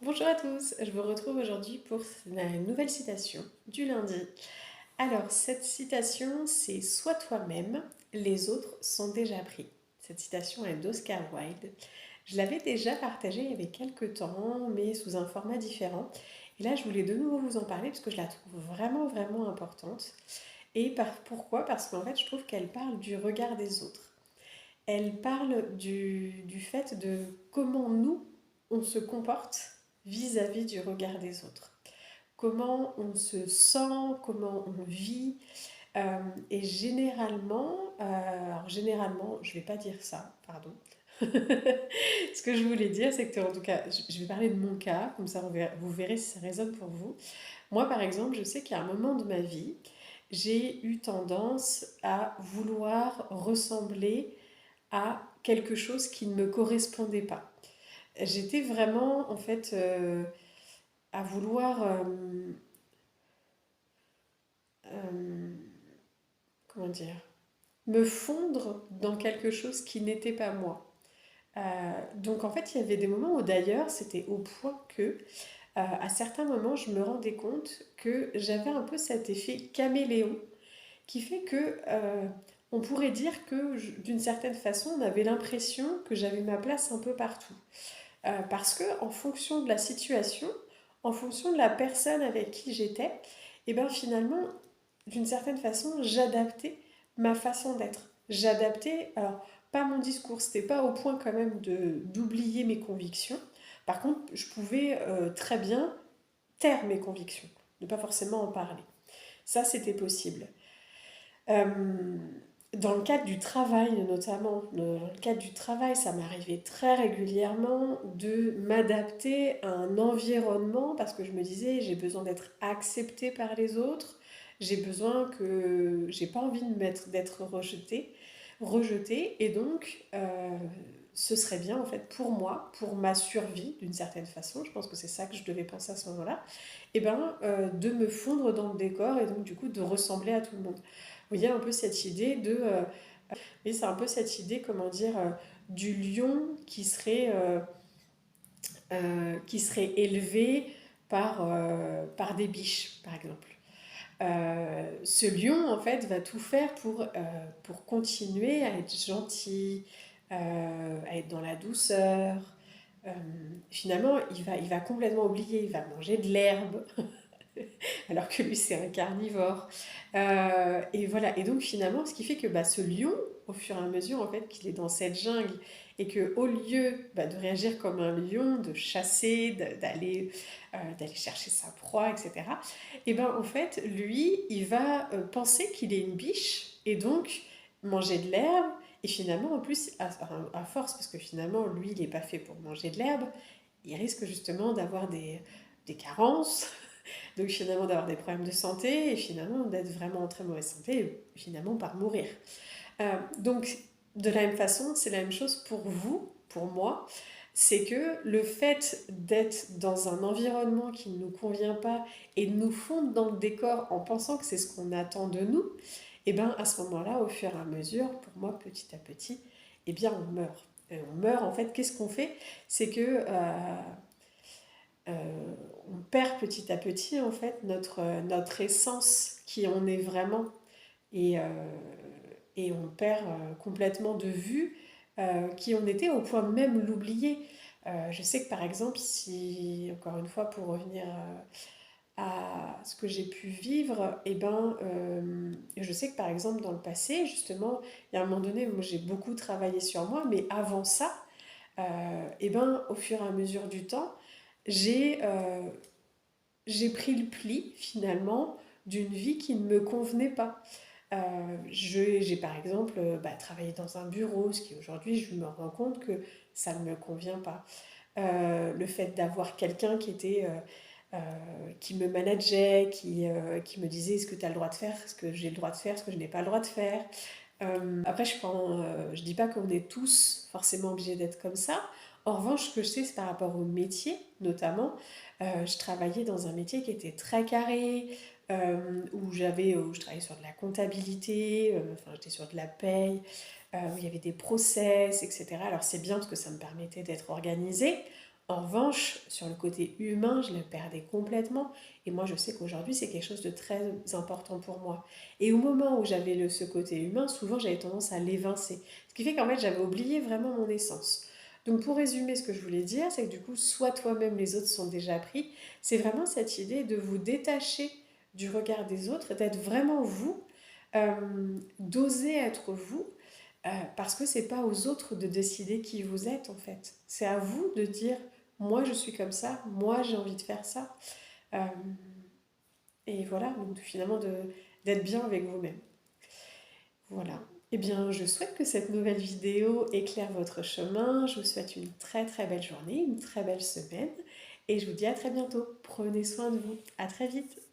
Bonjour à tous, je vous retrouve aujourd'hui pour la nouvelle citation du lundi. Alors, cette citation, c'est Sois toi-même, les autres sont déjà pris. Cette citation est d'Oscar Wilde. Je l'avais déjà partagée il y avait quelques temps, mais sous un format différent. Et là, je voulais de nouveau vous en parler parce que je la trouve vraiment, vraiment importante. Pourquoi? Parce qu'en fait, je trouve qu'elle parle du regard des autres. Elle parle du fait de comment nous, on se comporte vis-à-vis du regard des autres. Comment on se sent, comment on vit. Et généralement, alors généralement, je ne vais pas dire ça, pardon. Ce que je voulais dire, c'est que en tout cas, je vais parler de mon cas, comme ça vous verrez si ça résonne pour vous. Moi, par exemple, je sais qu'à un moment de ma vie, j'ai eu tendance à vouloir ressembler à quelque chose qui ne me correspondait pas. J'étais vraiment, en fait, à vouloir, euh, comment dire, me fondre dans quelque chose qui n'était pas moi. Donc en fait, il y avait des moments où d'ailleurs, c'était au point que, à certains moments, je me rendais compte que j'avais un peu cet effet caméléon qui fait que on pourrait dire que d'une certaine façon, on avait l'impression que j'avais ma place un peu partout. Parce que en fonction de la situation, en fonction de la personne avec qui j'étais, et bien finalement, d'une certaine façon, j'adaptais ma façon d'être. J'adaptais, alors pas mon discours, c'était pas au point quand même d'oublier mes convictions. Par contre, je pouvais très bien taire mes convictions, ne pas forcément en parler. Ça, c'était possible. Euh, Dans le cadre du travail notamment, dans le cadre du travail, ça m'arrivait très régulièrement de m'adapter à un environnement parce que je me disais j'ai besoin d'être acceptée par les autres, j'ai pas envie d'être rejetée et donc ce serait bien en fait pour moi, pour ma survie d'une certaine façon, je pense que c'est ça que je devais penser à ce moment-là, et ben de me fondre dans le décor et donc du coup de ressembler à tout le monde. Vous voyez un peu cette idée oui, c'est un peu cette idée, comment dire, du lion qui serait élevé par des biches, par exemple. Ce lion, en fait, va tout faire pour continuer à être gentil, à être dans la douceur. Euh, Finalement, il va complètement oublier, il va manger de l'herbe, alors que lui c'est un carnivore. Et voilà, et donc finalement, ce qui fait que ce lion, au fur et à mesure en fait qu'il est dans cette jungle, et que au lieu de réagir comme un lion, de chasser, d'aller chercher sa proie, etc., et ben en fait, lui, il va penser qu'il est une biche, et donc manger de l'herbe, et finalement, en plus, à force, parce que finalement, lui, il n'est pas fait pour manger de l'herbe, il risque justement d'avoir des carences, donc finalement d'avoir des problèmes de santé et finalement d'être vraiment en très mauvaise santé et finalement par mourir. Donc de la même façon, c'est la même chose pour vous, pour moi. C'est que le fait d'être dans un environnement qui ne nous convient pas et de nous fondre dans le décor en pensant que c'est ce qu'on attend de nous, et bien à ce moment-là, au fur et à mesure, pour moi, petit à petit, eh bien on meurt. Et on meurt, en fait, qu'est-ce qu'on fait? C'est que on perd petit à petit en fait notre essence qui on est vraiment et, et on perd complètement de vue qui on était au point de même l'oublier. Je sais que par exemple, si, encore une fois pour revenir à ce que j'ai pu vivre, je sais que par exemple dans le passé, justement, il y a un moment donné, moi j'ai beaucoup travaillé sur moi, mais avant ça, au fur et à mesure du temps, j'ai euh, j'ai pris le pli finalement d'une vie qui ne me convenait pas. J'ai par exemple travaillé dans un bureau, ce qui aujourd'hui je me rends compte que ça ne me convient pas. Le fait d'avoir quelqu'un qui me manageait, qui me disait ce que tu as le droit de faire, ce que j'ai le droit de faire, ce que je n'ai pas le droit de faire. Après, je dis pas qu'on est tous forcément obligés d'être comme ça. En revanche, ce que je sais, c'est par rapport au métier, notamment. Je travaillais dans un métier qui était très carré, où je travaillais sur de la comptabilité, enfin, j'étais sur de la paye, où il y avait des process, etc. Alors, c'est bien parce que ça me permettait d'être organisée. En revanche, sur le côté humain, je le perdais complètement. Et moi, je sais qu'aujourd'hui, c'est quelque chose de très important pour moi. Et au moment où j'avais ce côté humain, souvent, j'avais tendance à l'évincer. Ce qui fait qu'en fait, j'avais oublié vraiment mon essence. Donc, pour résumer, ce que je voulais dire, c'est que du coup, soit toi-même, les autres sont déjà pris. C'est vraiment cette idée de vous détacher du regard des autres, d'être vraiment vous, d'oser être vous, parce que c'est pas aux autres de décider qui vous êtes en fait. C'est à vous de dire moi je suis comme ça, moi j'ai envie de faire ça. Euh, et voilà, donc finalement d'être bien avec vous-même. Voilà. Eh bien, je souhaite que cette nouvelle vidéo éclaire votre chemin. Je vous souhaite une très très belle journée, une très belle semaine. Et je vous dis à très bientôt. Prenez soin de vous. À très vite.